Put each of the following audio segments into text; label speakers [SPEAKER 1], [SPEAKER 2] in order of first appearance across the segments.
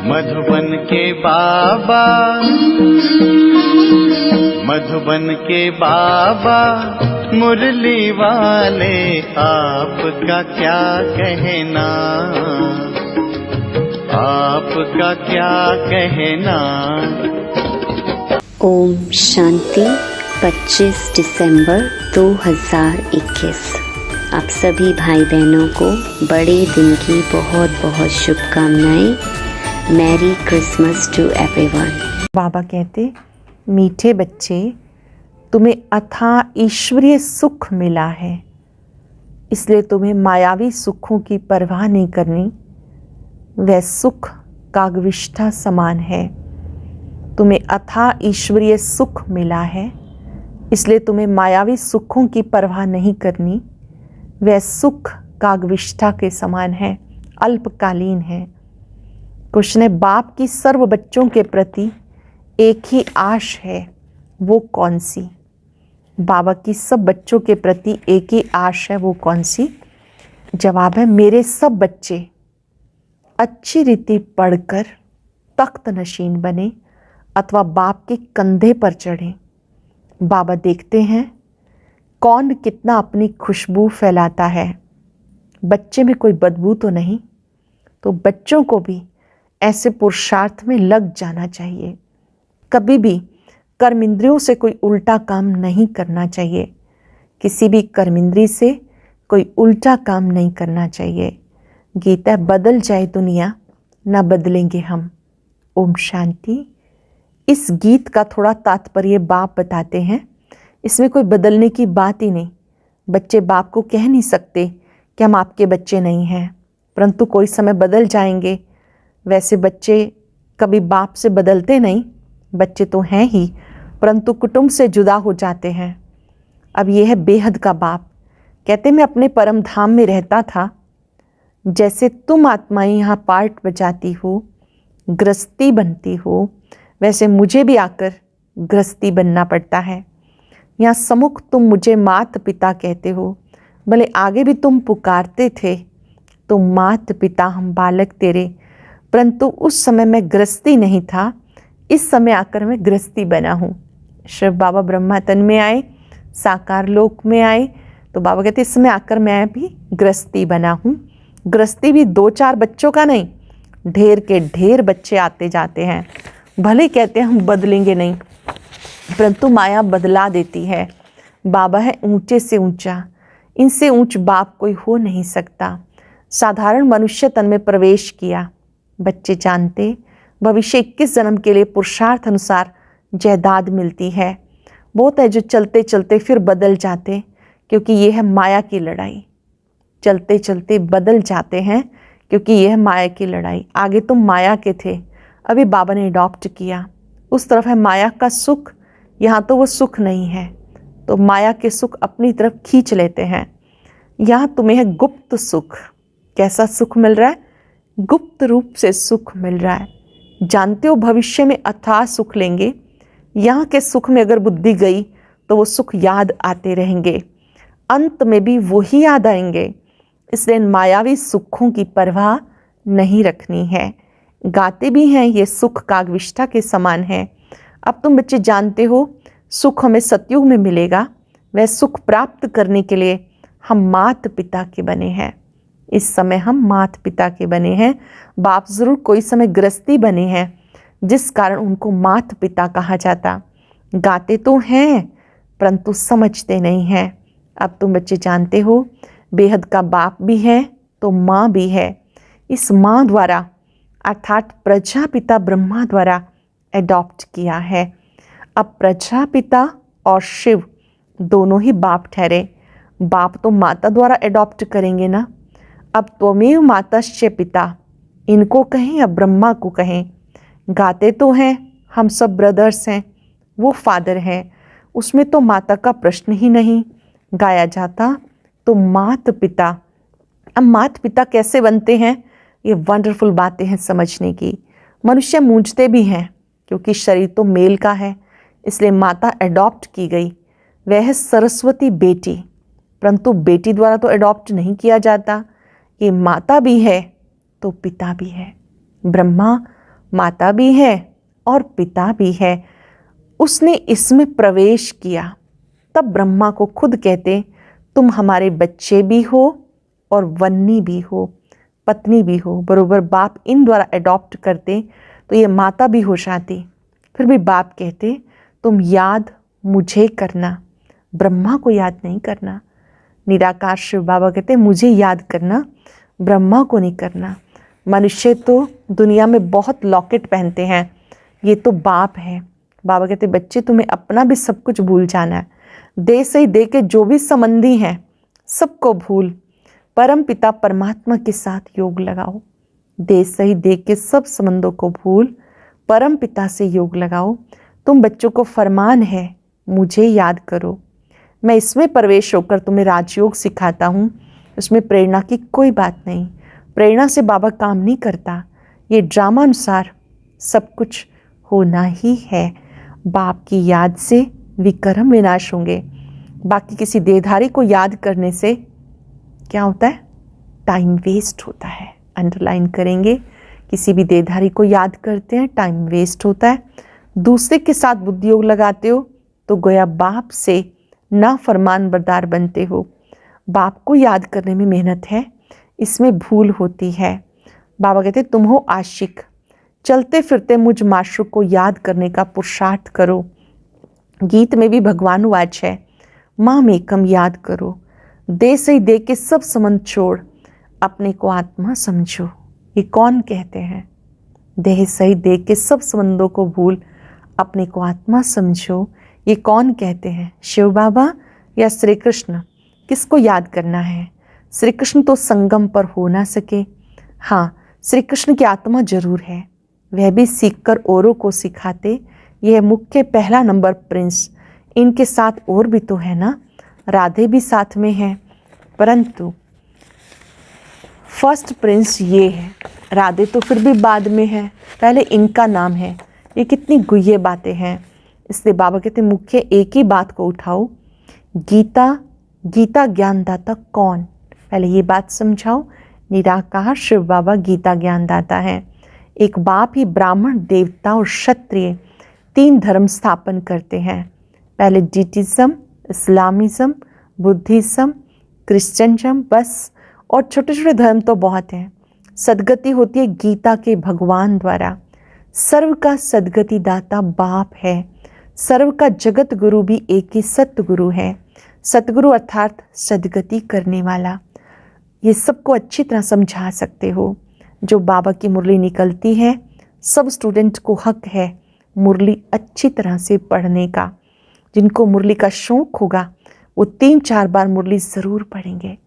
[SPEAKER 1] मधुबन के बाबा, मधुबन के बाबा मुरली वाले, आपका क्या कहना, आपका क्या कहना।
[SPEAKER 2] ओम शांति। 25 दिसंबर 2021। आप सभी भाई बहनों को बड़े दिन की बहुत बहुत शुभकामनाएं। Merry Christmas to everyone.
[SPEAKER 3] बाबा कहते, मीठे बच्चे, तुम्हें अथाह ईश्वरीय सुख मिला है, इसलिए तुम्हें मायावी सुखों की परवाह नहीं करनी। वह सुख कागविष्ठा समान है। तुम्हें अथाह ईश्वरीय सुख मिला है, इसलिए तुम्हें मायावी सुखों की परवाह नहीं करनी। वह सुख कागविष्ठा के समान है, अल्पकालीन है। कृष्ण ने बाप की सर्व बच्चों के प्रति एक ही आश है, वो कौन सी? बाबा की सब बच्चों के प्रति एक ही आश है, वो कौन सी? जवाब है, मेरे सब बच्चे अच्छी रीति पढ़कर तख्त नशीन बने अथवा बाप के कंधे पर चढ़ें। बाबा देखते हैं कौन कितना अपनी खुशबू फैलाता है। बच्चे में कोई बदबू तो नहीं, तो बच्चों को भी ऐसे पुरुषार्थ में लग जाना चाहिए। कभी भी कर्मेंद्रियों से कोई उल्टा काम नहीं करना चाहिए। किसी भी कर्मेंद्री से कोई उल्टा काम नहीं करना चाहिए। गीता, बदल जाए दुनिया, ना बदलेंगे हम। ओम शांति। इस गीत का थोड़ा तात्पर्य बाप बताते हैं। इसमें कोई बदलने की बात ही नहीं। बच्चे बाप को कह नहीं सकते कि हम आपके बच्चे नहीं हैं, परंतु कोई समय बदल जाएंगे। वैसे बच्चे कभी बाप से बदलते नहीं, बच्चे तो हैं ही, परंतु कुटुंब से जुदा हो जाते हैं। अब यह है बेहद का बाप। कहते, मैं अपने परम धाम में रहता था। जैसे तुम आत्माएं यहाँ पार्ट बजाती हो, गृहस्थी बनती हो, वैसे मुझे भी आकर गृहस्थी बनना पड़ता है। यहाँ सम्मुख तुम मुझे मात पिता कहते हो, भले आगे भी तुम पुकारते थे तो मात पिता हम बालक तेरे, परंतु उस समय मैं गृहस्थी नहीं था। इस समय आकर मैं गृहस्थी बना हूँ। शिव बाबा ब्रह्मा तन में आए, साकार लोक में आए, तो बाबा कहते इस समय आकर मैं भी गृहस्थी बना हूँ। गृहस्थी भी 2-4 बच्चों का नहीं, ढेर के ढेर बच्चे आते जाते हैं। भले कहते हैं हम बदलेंगे नहीं, परंतु माया बदला देती है। बाबा है ऊंचे से ऊंचा, इनसे ऊंच बाप कोई हो नहीं सकता। साधारण मनुष्य तन में प्रवेश किया। बच्चे जानते भविष्य 21 जन्म के लिए पुरुषार्थ अनुसार जायदाद मिलती है। बहुत है जो चलते चलते फिर बदल जाते, क्योंकि ये है माया की लड़ाई। चलते चलते बदल जाते हैं, क्योंकि यह है माया की लड़ाई। आगे तुम माया के थे, अभी बाबा ने अडॉप्ट किया। उस तरफ है माया का सुख, यहाँ तो वो सुख नहीं है, तो माया के सुख अपनी तरफ खींच लेते हैं। यहाँ तुम्हें है गुप्त सुख। कैसा सुख मिल रहा है? गुप्त रूप से सुख मिल रहा है। जानते हो भविष्य में अथाह सुख लेंगे। यहाँ के सुख में अगर बुद्धि गई तो वो सुख याद आते रहेंगे, अंत में भी वही याद आएंगे। इसलिए मायावी सुखों की परवाह नहीं रखनी है। गाते भी हैं ये सुख कागविष्ठा के समान है। अब तुम बच्चे जानते हो सुख हमें सतयुग में मिलेगा। वह सुख प्राप्त करने के लिए हम मात पिता के बने हैं। इस समय हम मात पिता के बने हैं। बाप जरूर कोई समय गृहस्थी बने हैं, जिस कारण उनको मात पिता कहा जाता। गाते तो हैं परंतु समझते नहीं हैं। अब तुम बच्चे जानते हो बेहद का बाप भी है तो माँ भी है। इस माँ द्वारा अर्थात प्रजापिता ब्रह्मा द्वारा एडॉप्ट किया है। अब प्रजापिता और शिव दोनों ही बाप ठहरे। बाप तो माता द्वारा एडॉप्ट करेंगे ना। अब त्वमेव मातश्च पिता, इनको कहें या ब्रह्मा को कहें। गाते तो हैं हम सब ब्रदर्स हैं, वो फादर हैं, उसमें तो माता का प्रश्न ही नहीं। गाया जाता तो मात पिता। अब मात पिता कैसे बनते हैं, ये वंडरफुल बातें हैं समझने की। मनुष्य मूंझते भी हैं, क्योंकि शरीर तो मेल का है, इसलिए माता एडॉप्ट की गई। वह है सरस्वती बेटी, परंतु बेटी द्वारा तो एडॉप्ट नहीं किया जाता। ये माता भी है तो पिता भी है। ब्रह्मा माता भी है और पिता भी है, उसने इसमें प्रवेश किया। तब ब्रह्मा को खुद कहते, तुम हमारे बच्चे भी हो और वन्नी भी हो, पत्नी भी हो। बरोबर बाप इन द्वारा अडॉप्ट करते तो ये माता भी हो जाती। फिर भी बाप कहते, तुम याद मुझे करना, ब्रह्मा को याद नहीं करना। निराकार शिव बाबा कहते, मुझे याद करना, ब्रह्मा को नहीं करना। मनुष्य तो दुनिया में बहुत लॉकेट पहनते हैं, ये तो बाप है। बाबा कहते, बच्चे तुम्हें अपना भी सब कुछ भूल जाना है। दे से ही दे के जो भी संबंधी हैं सबको भूल, परम पिता परमात्मा के साथ योग लगाओ। दे से ही दे के सब संबंधों को भूल, परम पिता से योग लगाओ। तुम बच्चों को फरमान है, मुझे याद करो। मैं इसमें प्रवेश होकर तुम्हें राजयोग सिखाता हूँ। उसमें प्रेरणा की कोई बात नहीं, प्रेरणा से बाबा काम नहीं करता। ये ड्रामा अनुसार सब कुछ होना ही है। बाप की याद से विकर्म विनाश होंगे। बाकी किसी देहधारी को याद करने से क्या होता है? टाइम वेस्ट होता है। अंडरलाइन करेंगे, किसी भी देहधारी को याद करते हैं टाइम वेस्ट होता है। दूसरे के साथ बुद्धि योग लगाते हो तो गोया बाप से ना फरमान बरदार बनते हो। बाप को याद करने में मेहनत है, इसमें भूल होती है। बाबा कहते, तुम हो आशिक, चलते फिरते मुझ माशूक को याद करने का पुरुषार्थ करो। गीत में भी भगवान वाच है, माँ मेकम याद करो। दे से ही दे के सब संबंध छोड़, अपने को आत्मा समझो। ये कौन कहते हैं? देह से ही दे के सब संबंधों को भूल, अपने को आत्मा समझो। ये कौन कहते हैं? शिव बाबा या श्री कृष्ण? किसको याद करना है? श्री कृष्ण तो संगम पर हो ना सके। हाँ, श्री कृष्ण की आत्मा जरूर है, वह भी सीखकर औरों को सिखाते। यह मुख्य पहला नंबर प्रिंस। इनके साथ और भी तो है ना, राधे भी साथ में है, परंतु फर्स्ट प्रिंस ये है। राधे तो फिर भी बाद में है, पहले इनका नाम है। ये कितनी गुह्य बातें हैं। इसलिए बाबा कहते मुख्य एक ही बात को उठाओ, गीता ज्ञानदाता कौन? पहले ये बात समझाओ। निराकार शिव बाबा गीता ज्ञानदाता है। एक बाप ही ब्राह्मण, देवता और क्षत्रिय तीन धर्म स्थापन करते हैं। पहले डीटिज्म, इस्लामिज्म, बुद्धिज्म, क्रिश्चियनिज्म, बस। और छोटे छोटे धर्म तो बहुत हैं। सदगति होती है गीता के भगवान द्वारा। सर्व का सदगति दाता बाप है। सर्व का जगत गुरु भी एक ही सतगुरु है। सतगुरु अर्थात सदगति करने वाला। ये सबको अच्छी तरह समझा सकते हो। जो बाबा की मुरली निकलती है, सब स्टूडेंट को हक है मुरली अच्छी तरह से पढ़ने का। जिनको मुरली का शौक़ होगा वो 3-4 बार मुरली ज़रूर पढ़ेंगे।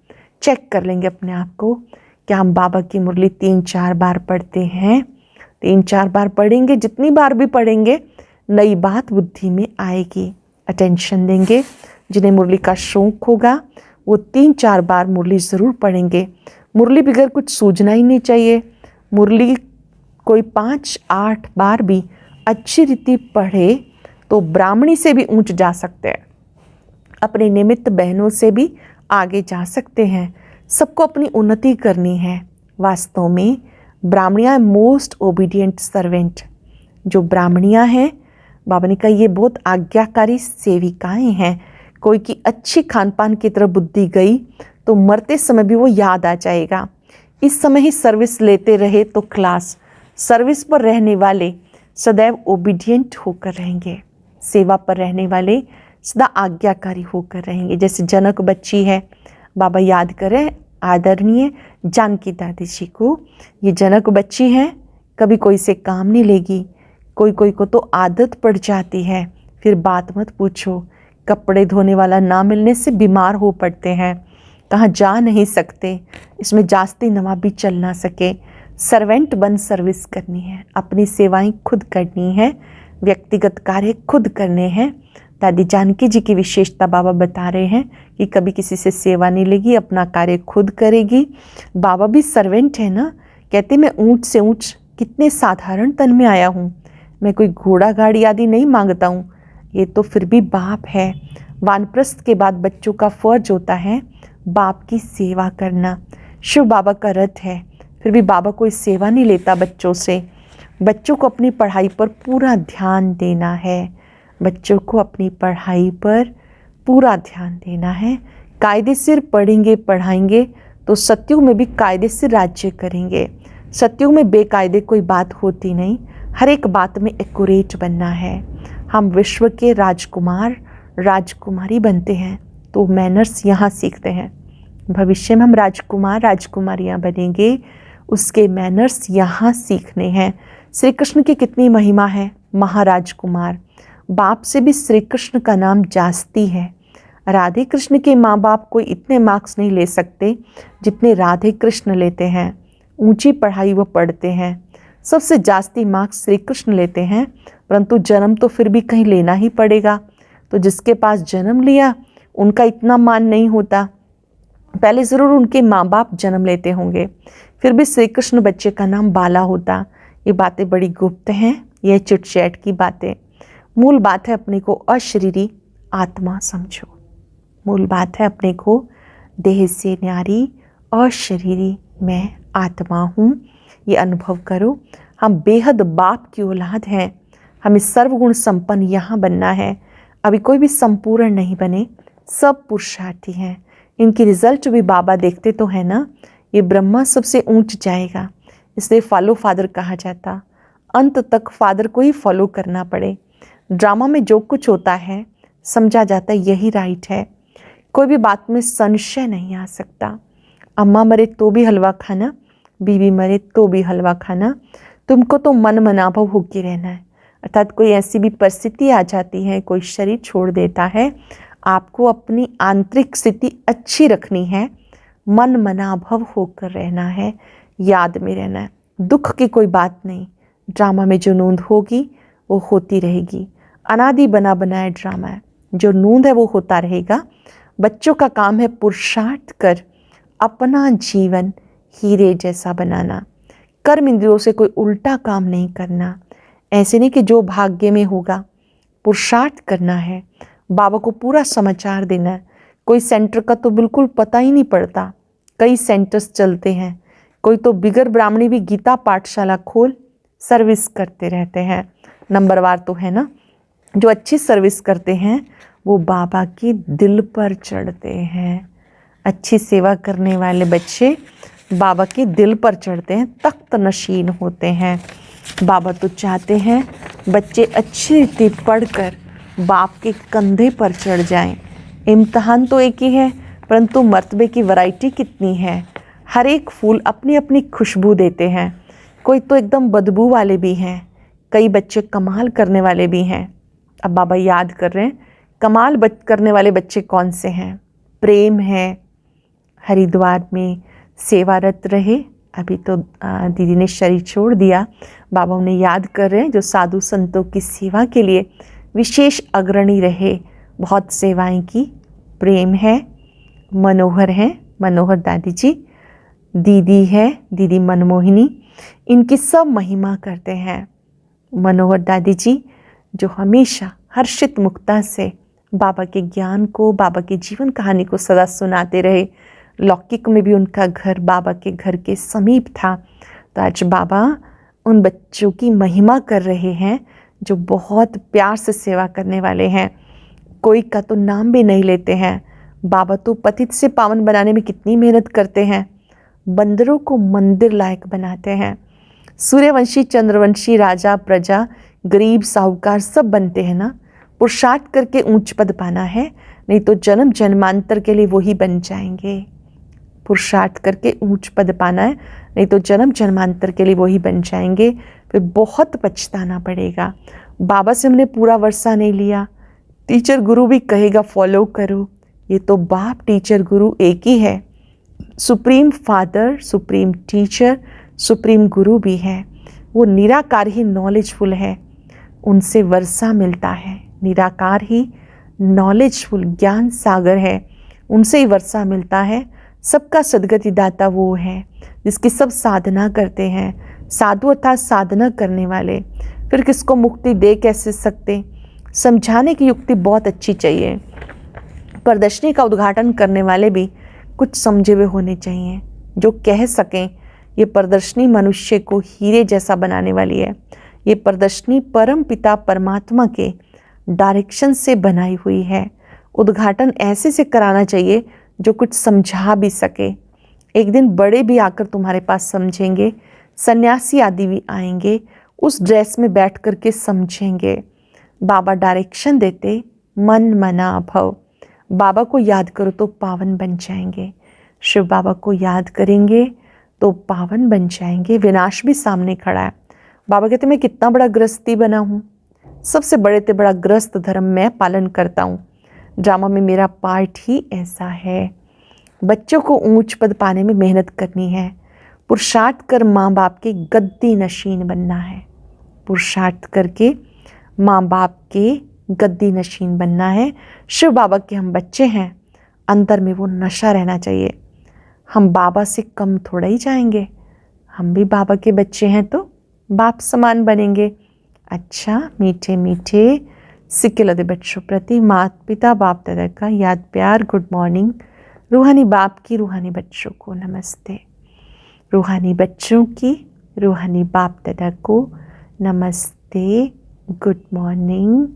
[SPEAKER 3] चेक कर लेंगे अपने आप को, क्या हम बाबा की मुरली 3-4 बार पढ़ते हैं? 3-4 बार पढ़ेंगे, जितनी बार भी पढ़ेंगे नई बात बुद्धि में आएगी। अटेंशन देंगे। जिन्हें मुरली का शौक़ होगा वो 3-4 बार मुरली ज़रूर पढ़ेंगे। मुरली बगैर कुछ सूझना ही नहीं चाहिए। मुरली कोई 5-8 बार भी अच्छी रीति पढ़े तो ब्राह्मणी से भी ऊंच जा सकते हैं, अपने निमित्त बहनों से भी आगे जा सकते हैं। सबको अपनी उन्नति करनी है। वास्तव में ब्राह्मणियाँ मोस्ट ओबीडियंट सर्वेंट। जो ब्राह्मणियाँ हैं, बाबा ने कहा ये बहुत आज्ञाकारी सेविकाएं हैं। कोई की अच्छी खान पान की तरफ बुद्धि गई तो मरते समय भी वो याद आ जाएगा। इस समय ही सर्विस लेते रहे तो क्लास। सर्विस पर रहने वाले सदैव ओबीडियंट होकर रहेंगे। सेवा पर रहने वाले सदा आज्ञाकारी होकर रहेंगे। जैसे जनक बच्ची है, बाबा याद करें आदरणीय जानकी दादी जी को। ये जनक बच्ची है, कभी कोई से काम नहीं लेगी। कोई को तो आदत पड़ जाती है, फिर बात मत पूछो। कपड़े धोने वाला ना मिलने से बीमार हो पड़ते हैं, कहाँ जा नहीं सकते। इसमें जास्ती नवा भी चल ना सके। सर्वेंट बन सर्विस करनी है, अपनी सेवाएं खुद करनी है, व्यक्तिगत कार्य खुद करने हैं। दादी जानकी जी की विशेषता बाबा बता रहे हैं कि कभी किसी से सेवा नहीं लेगी, अपना कार्य खुद करेगी। बाबा भी सर्वेंट है ना। कहते मैं ऊंच से ऊंच कितने साधारण तन में आया हूँ, मैं कोई घोड़ा गाड़ी आदि नहीं मांगता हूँ। ये तो फिर भी बाप है। वानप्रस्थ के बाद बच्चों का फर्ज होता है बाप की सेवा करना। शिव बाबा का रथ है, फिर भी बाबा कोई सेवा नहीं लेता बच्चों से। बच्चों को अपनी पढ़ाई पर पूरा ध्यान देना है। बच्चों को अपनी पढ़ाई पर पूरा ध्यान देना है। कायदे से पढ़ेंगे पढ़ाएंगे तो सत्युग में भी कायदे से राज्य करेंगे। सत्युग में बेकायदे कोई बात होती नहीं, हर एक बात में एक्यूरेट बनना है। हम विश्व के राजकुमार राजकुमारी बनते हैं तो मैनर्स यहाँ सीखते हैं। भविष्य में हम राजकुमार राजकुमारियाँ बनेंगे, उसके मैनर्स यहाँ सीखने हैं। श्री कृष्ण की कितनी महिमा है, महाराजकुमार। बाप से भी श्री कृष्ण का नाम जास्ती है। राधे कृष्ण के माँ बाप कोई इतने मार्क्स नहीं ले सकते जितने राधे कृष्ण लेते हैं। ऊंची पढ़ाई वो पढ़ते हैं, सबसे जास्ती मार्क्स श्री कृष्ण लेते हैं, परंतु जन्म तो फिर भी कहीं लेना ही पड़ेगा। तो जिसके पास जन्म लिया उनका इतना मान नहीं होता, पहले ज़रूर उनके माँ बाप जन्म लेते होंगे, फिर भी श्री कृष्ण बच्चे का नाम बाला होता। ये बातें बड़ी गुप्त हैं, ये चिट चैट की बातें। मूल बात है अपने को अशरीरी आत्मा समझो। मूल बात है अपने को देह से न्यारी अशरीरी मैं आत्मा हूँ, ये अनुभव करो। हम बेहद बाप की औलाद हैं, हमें सर्वगुण संपन्न यहाँ बनना है। अभी कोई भी संपूर्ण नहीं बने, सब पुरुषार्थी हैं। इनकी रिजल्ट भी बाबा देखते तो है ना। ये ब्रह्मा सबसे ऊंच जाएगा, इसलिए फॉलो फादर कहा जाता। अंत तक फादर को ही फॉलो करना पड़े। ड्रामा में जो कुछ होता है समझा जाता है यही राइट है, कोई भी बात में संशय नहीं आ सकता। अम्मा मरे तो भी हलवा खाना, बीवी मरे तो भी हलवा खाना, तुमको तो मन मनाभव होके रहना है। अर्थात कोई ऐसी भी परिस्थिति आ जाती है, कोई शरीर छोड़ देता है, आपको अपनी आंतरिक स्थिति अच्छी रखनी है, मन मनाभव होकर रहना है, याद में रहना है। दुख की कोई बात नहीं, ड्रामा में जो नूंद होगी वो होती रहेगी। अनादि बना बनाया ड्रामा है, जो नूंद है वो होता रहेगा। बच्चों का काम है पुरुषार्थ कर अपना जीवन हीरे जैसा बनाना। कर्म इंद्रियों से कोई उल्टा काम नहीं करना, ऐसे नहीं कि जो भाग्य में होगा। पुरुषार्थ करना है, बाबा को पूरा समाचार देना है। कोई सेंटर का तो बिल्कुल पता ही नहीं पड़ता, कई सेंटर्स चलते हैं। कोई तो बिगर ब्राह्मणी भी गीता पाठशाला खोल सर्विस करते रहते हैं। नंबरवार तो है ना, जो अच्छी सर्विस करते हैं वो बाबा के दिल पर चढ़ते हैं। अच्छी सेवा करने वाले बच्चे बाबा के दिल पर चढ़ते हैं, तख्त नशीन होते हैं। बाबा तो चाहते हैं बच्चे अच्छी रीति पढ़कर बाप के कंधे पर चढ़ जाएं। इम्तहान तो एक ही है, परंतु मर्तबे की वैरायटी कितनी है। हर एक फूल अपनी अपनी खुशबू देते हैं। कोई तो एकदम बदबू वाले भी हैं, कई बच्चे कमाल करने वाले भी हैं। अब बाबा याद कर रहे हैं कमाल करने वाले बच्चे कौन से हैं। प्रेम है, हरिद्वार में सेवारत रहे, अभी तो दीदी ने शरीर छोड़ दिया। बाबा उन्हें याद कर रहे हैं जो साधु संतों की सेवा के लिए विशेष अग्रणी रहे, बहुत सेवाएं की। प्रेम है, मनोहर है, मनोहर दादी जी, दीदी है, दीदी मनमोहिनी, इनकी सब महिमा करते हैं। मनोहर दादी जी जो हमेशा हर्षित मुक्ता से बाबा के ज्ञान को, बाबा की जीवन कहानी को सदा सुनाते रहे। लौकिक में भी उनका घर बाबा के घर के समीप था। तो आज बाबा उन बच्चों की महिमा कर रहे हैं जो बहुत प्यार से सेवा करने वाले हैं। कोई का तो नाम भी नहीं लेते हैं। बाबा तो पतित से पावन बनाने में कितनी मेहनत करते हैं, बंदरों को मंदिर लायक बनाते हैं। सूर्यवंशी, चंद्रवंशी, राजा, प्रजा, गरीब, साहूकार सब बनते हैं ना। पुरुषार्थ करके ऊंच पद पाना है, नहीं तो जन्म जन्मांतर के लिए वही बन जाएंगे। पुरुषार्थ करके ऊंच पद पाना है, नहीं तो जन्म जन्मांतर के लिए वही बन जाएंगे, फिर बहुत पछताना पड़ेगा। बाबा से हमने पूरा वर्षा नहीं लिया, टीचर गुरु भी कहेगा फॉलो करो, ये तो बाप टीचर गुरु एक ही है। Supreme father, supreme teacher, supreme गुरु भी है, वो निराकार ही नॉलेजफुल है, उनसे वर्षा मिलता है। निराकार ही नॉलेजफुल ज्ञान सागर है, उनसे ही वर्षा मिलता है। सबका सदगति दाता वो है जिसकी सब साधना करते हैं। साधु अर्थात साधना करने वाले, फिर किसको मुक्ति दे कैसे सकते। समझाने की युक्ति बहुत अच्छी चाहिए। प्रदर्शनी का उद्घाटन करने वाले भी कुछ समझे हुए होने चाहिए, जो कह सकें ये प्रदर्शनी मनुष्य को हीरे जैसा बनाने वाली है। ये प्रदर्शनी परम पिता परमात्मा के डायरेक्शन से बनाई हुई है। उद्घाटन ऐसे से कराना चाहिए जो कुछ समझा भी सके। एक दिन बड़े भी आकर तुम्हारे पास समझेंगे, सन्यासी आदि भी आएंगे, उस ड्रेस में बैठ कर के समझेंगे। बाबा डायरेक्शन देते, मन मना भव। बाबा को याद करो तो पावन बन जाएंगे। शिव बाबा को याद करेंगे तो पावन बन जाएंगे। विनाश भी सामने खड़ा है। बाबा कहते मैं कितना बड़ा गृहस्थी बना हूँ, सबसे बड़े से बड़ा गृहस्थ धर्म मैं पालन करता हूँ। ड्रामा में मेरा पार्ट ही ऐसा है। बच्चों को ऊंच पद पाने में मेहनत करनी है। पुरुषार्थ कर माँ बाप के गद्दी नशीन बनना है। पुरुषार्थ करके माँ बाप के गद्दी नशीन बनना है। शिव बाबा के हम बच्चे हैं, अंदर में वो नशा रहना चाहिए। हम बाबा से कम थोड़ा ही जाएंगे, हम भी बाबा के बच्चे हैं तो बाप समान बनेंगे। अच्छा, मीठे मीठे सिक्के लदे बच्चों प्रति माता पिता बाप दादा का याद प्यार गुड मॉर्निंग। रूहानी बाप की रूहानी बच्चों को नमस्ते। रूहानी बच्चों की रूहानी बाप दादा को नमस्ते, गुड मॉर्निंग,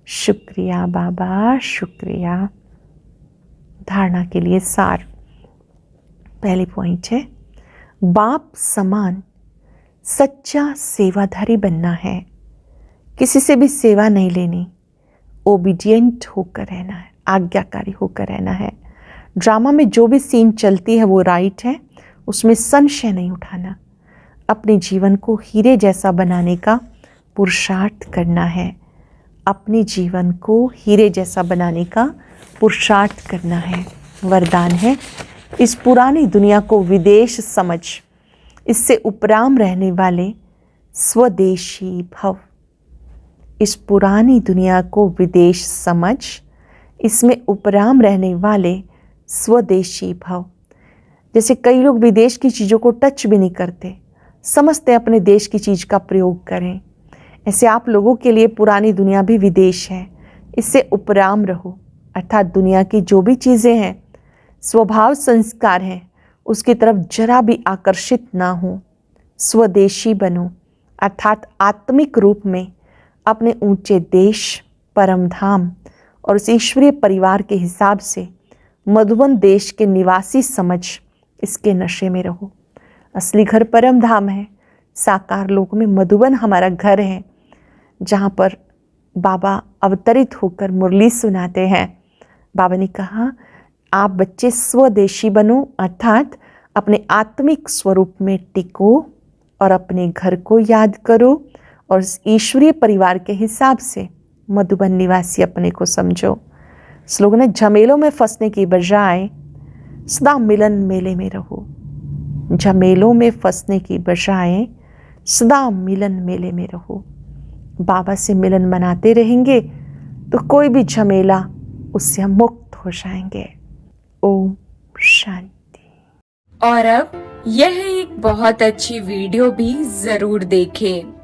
[SPEAKER 3] शुक्रिया बाबा, शुक्रिया। धारणा के लिए सार। पहली पॉइंट है, बाप समान सच्चा सेवाधारी बनना है। किसी से भी सेवा नहीं लेनी, ओबीडियंट होकर रहना है, आज्ञाकारी होकर रहना है। ड्रामा में जो भी सीन चलती है वो राइट है, उसमें संशय नहीं उठाना। अपने जीवन को हीरे जैसा बनाने का पुरुषार्थ करना है। अपने जीवन को हीरे जैसा बनाने का पुरुषार्थ करना है। वरदान है, इस पुरानी दुनिया को विदेश समझ, इससे उपराम रहने वाले स्वदेशी भव। इस पुरानी दुनिया को विदेश समझ, इसमें उपराम रहने वाले स्वदेशी भव। जैसे कई लोग विदेश की चीज़ों को टच भी नहीं करते, समझते अपने देश की चीज़ का प्रयोग करें। ऐसे आप लोगों के लिए पुरानी दुनिया भी विदेश है, इससे उपराम रहो। अर्थात दुनिया की जो भी चीज़ें हैं, स्वभाव संस्कार हैं, उसकी तरफ जरा भी आकर्षित ना हो। स्वदेशी बनो, अर्थात आत्मिक रूप में अपने ऊंचे देश, परम धाम और उस ईश्वरीय परिवार के हिसाब से मधुबन देश के निवासी समझ इसके नशे में रहो। असली घर परम धाम है। साकार लोक में मधुबन हमारा घर है, जहाँ पर बाबा अवतरित होकर मुरली सुनाते हैं। बाबा ने कहा, आप बच्चे स्वदेशी बनो, अर्थात अपने आत्मिक स्वरूप में टिको और अपने घर को याद करो और ईश्वरीय परिवार के हिसाब से मधुबन निवासी अपने को समझो। स्लोगन है, झमेलों में फंसने की बजाय सदा मिलन मेले में रहो। झमेलों में फंसने की बजाय सदा मिलन मेले में रहो। बाबा से मिलन मनाते रहेंगे तो कोई भी झमेला उससे हम मुक्त हो जाएंगे। ओम शांति।
[SPEAKER 4] और अब यह एक बहुत अच्छी वीडियो भी जरूर देखें।